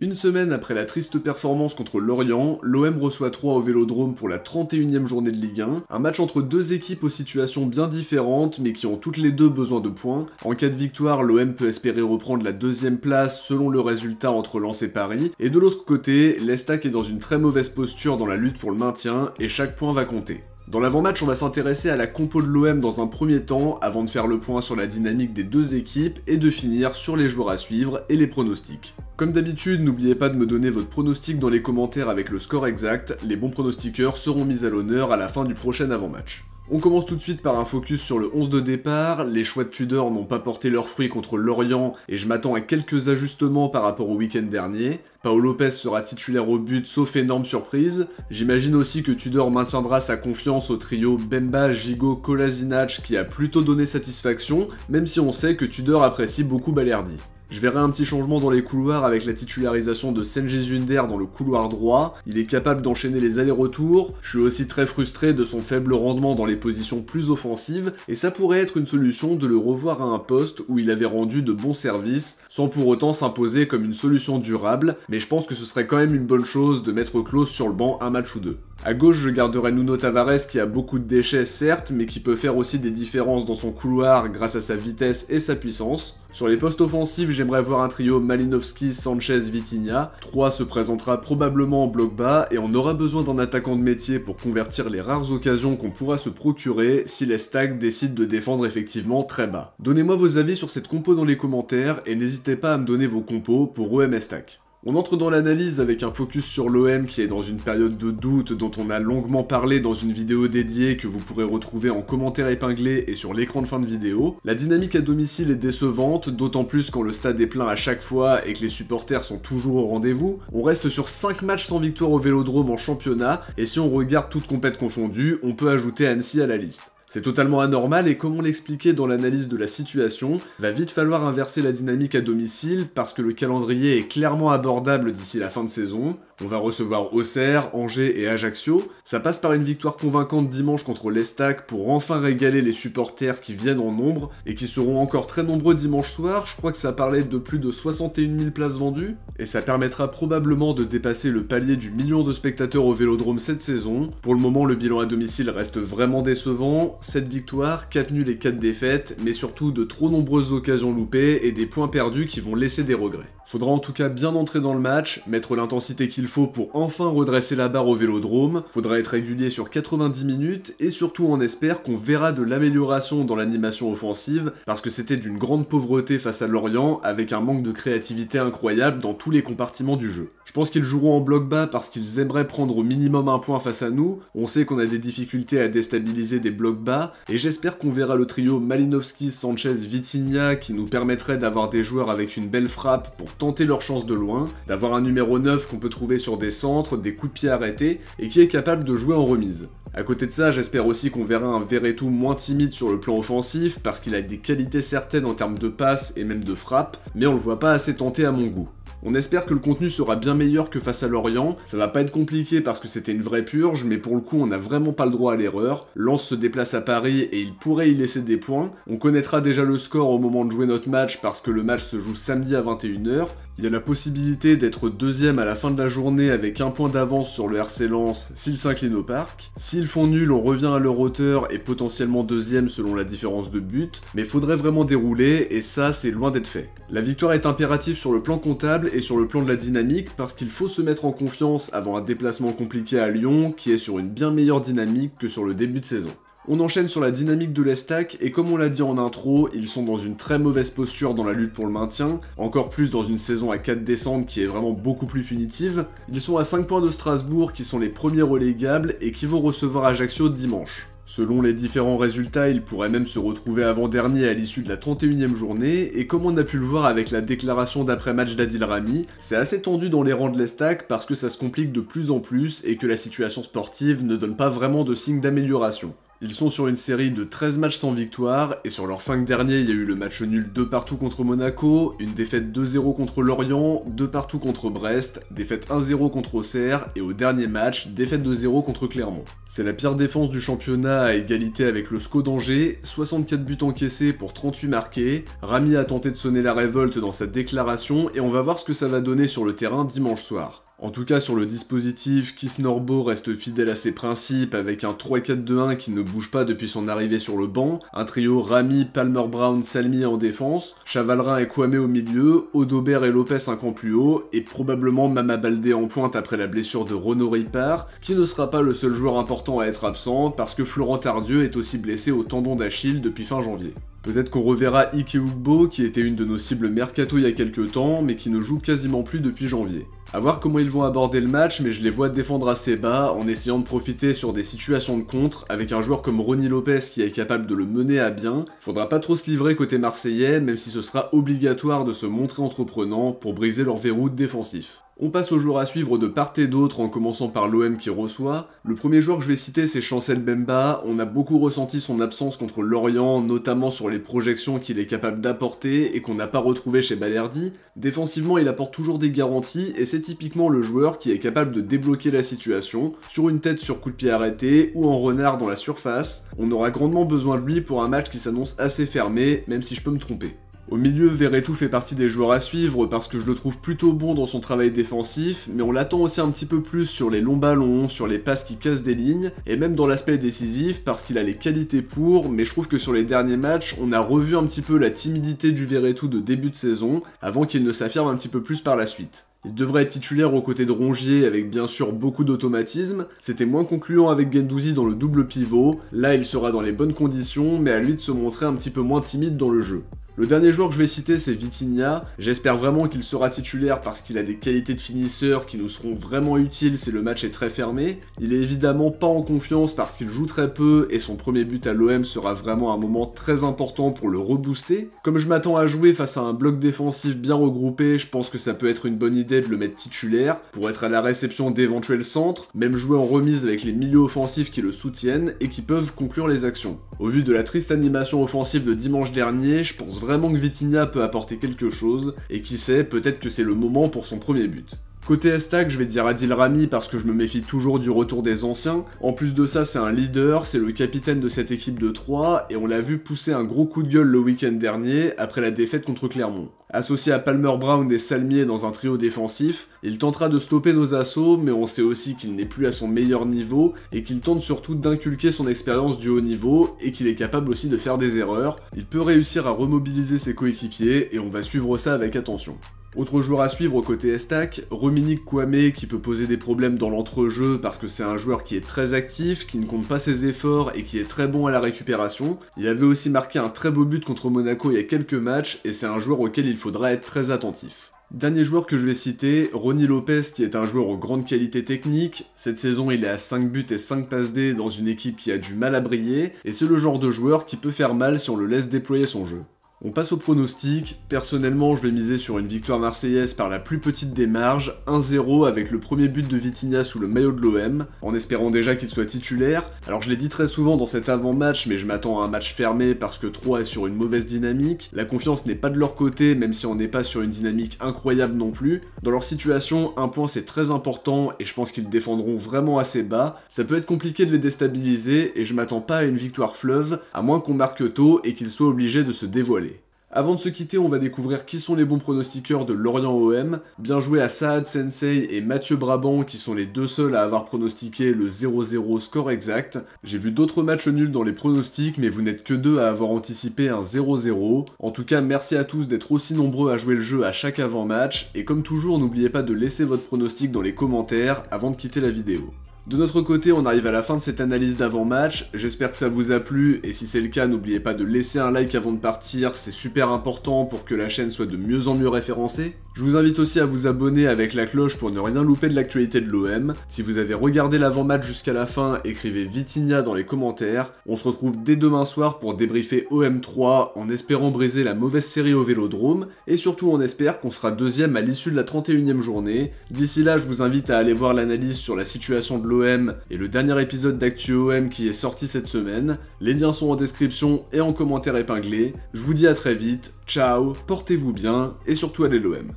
Une semaine après la triste performance contre Lorient, l'OM reçoit Troyes au Vélodrome pour la 31e journée de Ligue 1, un match entre deux équipes aux situations bien différentes mais qui ont toutes les deux besoin de points. En cas de victoire, l'OM peut espérer reprendre la deuxième place selon le résultat entre Lens et Paris, et de l'autre côté, l'Estac est dans une très mauvaise posture dans la lutte pour le maintien et chaque point va compter. Dans l'avant-match, on va s'intéresser à la compo de l'OM dans un premier temps, avant de faire le point sur la dynamique des deux équipes et de finir sur les joueurs à suivre et les pronostics. Comme d'habitude, n'oubliez pas de me donner votre pronostic dans les commentaires avec le score exact, les bons pronostiqueurs seront mis à l'honneur à la fin du prochain avant-match. On commence tout de suite par un focus sur le 11 de départ, les choix de Tudor n'ont pas porté leurs fruits contre Lorient et je m'attends à quelques ajustements par rapport au week-end dernier. Paolo Lopez sera titulaire au but sauf énorme surprise. J'imagine aussi que Tudor maintiendra sa confiance au trio Bemba, Gigot, Kolasinac qui a plutôt donné satisfaction, même si on sait que Tudor apprécie beaucoup Balerdi. Je verrai un petit changement dans les couloirs avec la titularisation de Cengiz Ünder dans le couloir droit, il est capable d'enchaîner les allers-retours, je suis aussi très frustré de son faible rendement dans les positions plus offensives, et ça pourrait être une solution de le revoir à un poste où il avait rendu de bons services, sans pour autant s'imposer comme une solution durable, mais je pense que ce serait quand même une bonne chose de mettre Klose sur le banc un match ou deux. À gauche, je garderai Nuno Tavares qui a beaucoup de déchets certes, mais qui peut faire aussi des différences dans son couloir grâce à sa vitesse et sa puissance. Sur les postes offensifs, j'aimerais voir un trio Malinowski, Sanchez, Vitinha. Troyes se présentera probablement en bloc bas et on aura besoin d'un attaquant de métier pour convertir les rares occasions qu'on pourra se procurer si les Stacks décident de défendre effectivement très bas. Donnez-moi vos avis sur cette compo dans les commentaires et n'hésitez pas à me donner vos compos pour OM et Stack. On entre dans l'analyse avec un focus sur l'OM qui est dans une période de doute dont on a longuement parlé dans une vidéo dédiée que vous pourrez retrouver en commentaire épinglé et sur l'écran de fin de vidéo. La dynamique à domicile est décevante, d'autant plus quand le stade est plein à chaque fois et que les supporters sont toujours au rendez-vous. On reste sur 5 matchs sans victoire au Vélodrome en championnat et si on regarde toutes compètes confondues, on peut ajouter Annecy à la liste. C'est totalement anormal et comme on l'expliquait dans l'analyse de la situation, va vite falloir inverser la dynamique à domicile parce que le calendrier est clairement abordable d'ici la fin de saison. On va recevoir Auxerre, Angers et Ajaccio. Ça passe par une victoire convaincante dimanche contre l'Estac pour enfin régaler les supporters qui viennent en nombre et qui seront encore très nombreux dimanche soir. Je crois que ça parlait de plus de 61 000 places vendues et ça permettra probablement de dépasser le palier du million de spectateurs au Vélodrome cette saison. Pour le moment, le bilan à domicile reste vraiment décevant. 7 victoires, 4 nuls et 4 défaites, mais surtout de trop nombreuses occasions loupées et des points perdus qui vont laisser des regrets. Faudra en tout cas bien entrer dans le match, mettre l'intensité qu'il faut pour enfin redresser la barre au Vélodrome, faudra être régulier sur 90 minutes et surtout on espère qu'on verra de l'amélioration dans l'animation offensive parce que c'était d'une grande pauvreté face à Lorient avec un manque de créativité incroyable dans tous les compartiments du jeu. Je pense qu'ils joueront en bloc bas parce qu'ils aimeraient prendre au minimum un point face à nous, on sait qu'on a des difficultés à déstabiliser des blocs bas et j'espère qu'on verra le trio Malinowski, Sanchez, Vitinha qui nous permettrait d'avoir des joueurs avec une belle frappe pour tenter leur chance de loin, d'avoir un numéro 9 qu'on peut trouver sur des centres, des coups de pied arrêtés, et qui est capable de jouer en remise. À côté de ça, j'espère aussi qu'on verra un Verretou moins timide sur le plan offensif, parce qu'il a des qualités certaines en termes de passe et même de frappe, mais on le voit pas assez tenté à mon goût. On espère que le contenu sera bien meilleur que face à Lorient, ça va pas être compliqué parce que c'était une vraie purge, mais pour le coup on n'a vraiment pas le droit à l'erreur. Lens se déplace à Paris et il pourrait y laisser des points. On connaîtra déjà le score au moment de jouer notre match parce que le match se joue samedi à 21 h. Il y a la possibilité d'être deuxième à la fin de la journée avec un point d'avance sur le RC Lens s'ils s'inclinent au parc. S'ils font nul, on revient à leur hauteur et potentiellement deuxième selon la différence de but, mais faudrait vraiment dérouler et ça c'est loin d'être fait. La victoire est impérative sur le plan comptable et sur le plan de la dynamique parce qu'il faut se mettre en confiance avant un déplacement compliqué à Lyon qui est sur une bien meilleure dynamique que sur le début de saison. On enchaîne sur la dynamique de l'Estac et comme on l'a dit en intro, ils sont dans une très mauvaise posture dans la lutte pour le maintien, encore plus dans une saison à 4 descentes qui est vraiment beaucoup plus punitive. Ils sont à 5 points de Strasbourg qui sont les premiers relégables et qui vont recevoir Ajaccio dimanche. Selon les différents résultats, ils pourraient même se retrouver avant-dernier à l'issue de la 31e journée, et comme on a pu le voir avec la déclaration d'après-match d'Adil Rami, c'est assez tendu dans les rangs de l'Estac parce que ça se complique de plus en plus et que la situation sportive ne donne pas vraiment de signe d'amélioration. Ils sont sur une série de 13 matchs sans victoire, et sur leurs 5 derniers, il y a eu le match nul 2 partout contre Monaco, une défaite 2-0 contre Lorient, 2 partout contre Brest, défaite 1-0 contre Auxerre, et au dernier match, défaite 2-0 contre Clermont. C'est la pire défense du championnat à égalité avec le SCO d'Angers, 64 buts encaissés pour 38 marqués. Rami a tenté de sonner la révolte dans sa déclaration, et on va voir ce que ça va donner sur le terrain dimanche soir. En tout cas, sur le dispositif, Kiss Norbo reste fidèle à ses principes avec un 3-4-2-1 qui ne bouge pas depuis son arrivée sur le banc, un trio Rami, Palmer Brown, Salmi en défense, Chavalrin et Kwame au milieu, Odobert et Lopez un camp plus haut, et probablement Mama Baldé en pointe après la blessure de Renaud Ripard, qui ne sera pas le seul joueur important à être absent parce que Florent Tardieu est aussi blessé au tendon d'Achille depuis fin janvier. Peut-être qu'on reverra Ike Ugbo, qui était une de nos cibles mercato il y a quelques temps, mais qui ne joue quasiment plus depuis janvier. A voir comment ils vont aborder le match, mais je les vois défendre assez bas, en essayant de profiter sur des situations de contre, avec un joueur comme Ronny Lopez qui est capable de le mener à bien. Faudra pas trop se livrer côté marseillais, même si ce sera obligatoire de se montrer entreprenant pour briser leur verrou défensif. On passe aux joueurs à suivre de part et d'autre, en commençant par l'OM qui reçoit. Le premier joueur que je vais citer, c'est Chancel Bemba. On a beaucoup ressenti son absence contre Lorient, notamment sur les projections qu'il est capable d'apporter et qu'on n'a pas retrouvé chez Balerdi. Défensivement, il apporte toujours des garanties et c'est typiquement le joueur qui est capable de débloquer la situation, sur une tête sur coup de pied arrêté ou en renard dans la surface. On aura grandement besoin de lui pour un match qui s'annonce assez fermé, même si je peux me tromper. Au milieu, Verretou fait partie des joueurs à suivre parce que je le trouve plutôt bon dans son travail défensif, mais on l'attend aussi un petit peu plus sur les longs ballons, sur les passes qui cassent des lignes, et même dans l'aspect décisif parce qu'il a les qualités pour, mais je trouve que sur les derniers matchs, on a revu un petit peu la timidité du Verretou de début de saison, avant qu'il ne s'affirme un petit peu plus par la suite. Il devrait être titulaire aux côtés de Rongier avec bien sûr beaucoup d'automatisme, c'était moins concluant avec Guendouzi dans le double pivot, là il sera dans les bonnes conditions, mais à lui de se montrer un petit peu moins timide dans le jeu. Le dernier joueur que je vais citer, c'est Vitinha. J'espère vraiment qu'il sera titulaire parce qu'il a des qualités de finisseur qui nous seront vraiment utiles si le match est très fermé. Il est évidemment pas en confiance parce qu'il joue très peu et son premier but à l'OM sera vraiment un moment très important pour le rebooster. Comme je m'attends à jouer face à un bloc défensif bien regroupé, je pense que ça peut être une bonne idée de le mettre titulaire pour être à la réception d'éventuels centres, même jouer en remise avec les milieux offensifs qui le soutiennent et qui peuvent conclure les actions. Au vu de la triste animation offensive de dimanche dernier, je pense vraiment que Vitinha peut apporter quelque chose, et qui sait, peut-être que c'est le moment pour son premier but. Côté Estac, je vais dire Adil Rami parce que je me méfie toujours du retour des anciens. En plus de ça, c'est un leader, c'est le capitaine de cette équipe de 3, et on l'a vu pousser un gros coup de gueule le week-end dernier, après la défaite contre Clermont. Associé à Palmer Brown et Salmier dans un trio défensif, il tentera de stopper nos assauts, mais on sait aussi qu'il n'est plus à son meilleur niveau, et qu'il tente surtout d'inculquer son expérience du haut niveau, et qu'il est capable aussi de faire des erreurs. Il peut réussir à remobiliser ses coéquipiers, et on va suivre ça avec attention. Autre joueur à suivre côté Estac, Rominique Kwame qui peut poser des problèmes dans l'entrejeu parce que c'est un joueur qui est très actif, qui ne compte pas ses efforts et qui est très bon à la récupération. Il avait aussi marqué un très beau but contre Monaco il y a quelques matchs et c'est un joueur auquel il faudra être très attentif. Dernier joueur que je vais citer, Ronny Lopez qui est un joueur aux grandes qualités techniques. Cette saison il est à 5 buts et 5 passes D dans une équipe qui a du mal à briller et c'est le genre de joueur qui peut faire mal si on le laisse déployer son jeu. On passe au pronostic. Personnellement, je vais miser sur une victoire marseillaise par la plus petite des marges, 1-0 avec le premier but de Vitinha sous le maillot de l'OM, en espérant déjà qu'il soit titulaire. Alors je l'ai dit très souvent dans cet avant-match, mais je m'attends à un match fermé parce que 3 est sur une mauvaise dynamique. La confiance n'est pas de leur côté, même si on n'est pas sur une dynamique incroyable non plus. Dans leur situation, un point c'est très important et je pense qu'ils défendront vraiment assez bas. Ça peut être compliqué de les déstabiliser et je m'attends pas à une victoire fleuve, à moins qu'on marque tôt et qu'ils soient obligés de se dévoiler. Avant de se quitter, on va découvrir qui sont les bons pronostiqueurs de Lorient OM. Bien joué à Saad Sensei et Mathieu Brabant qui sont les deux seuls à avoir pronostiqué le 0-0 score exact. J'ai vu d'autres matchs nuls dans les pronostics, mais vous n'êtes que deux à avoir anticipé un 0-0. En tout cas, merci à tous d'être aussi nombreux à jouer le jeu à chaque avant-match. Et comme toujours, n'oubliez pas de laisser votre pronostic dans les commentaires avant de quitter la vidéo. De notre côté, on arrive à la fin de cette analyse d'avant-match, j'espère que ça vous a plu, et si c'est le cas, n'oubliez pas de laisser un like avant de partir, c'est super important pour que la chaîne soit de mieux en mieux référencée. Je vous invite aussi à vous abonner avec la cloche pour ne rien louper de l'actualité de l'OM. Si vous avez regardé l'avant-match jusqu'à la fin, écrivez Vitinha dans les commentaires. On se retrouve dès demain soir pour débriefer OM3 en espérant briser la mauvaise série au Vélodrome, et surtout on espère qu'on sera deuxième à l'issue de la 31e journée. D'ici là, je vous invite à aller voir l'analyse sur la situation de l'OM et le dernier épisode d'Actu OM qui est sorti cette semaine. Les liens sont en description et en commentaire épinglé. Je vous dis à très vite, ciao, portez-vous bien et surtout allez l'OM.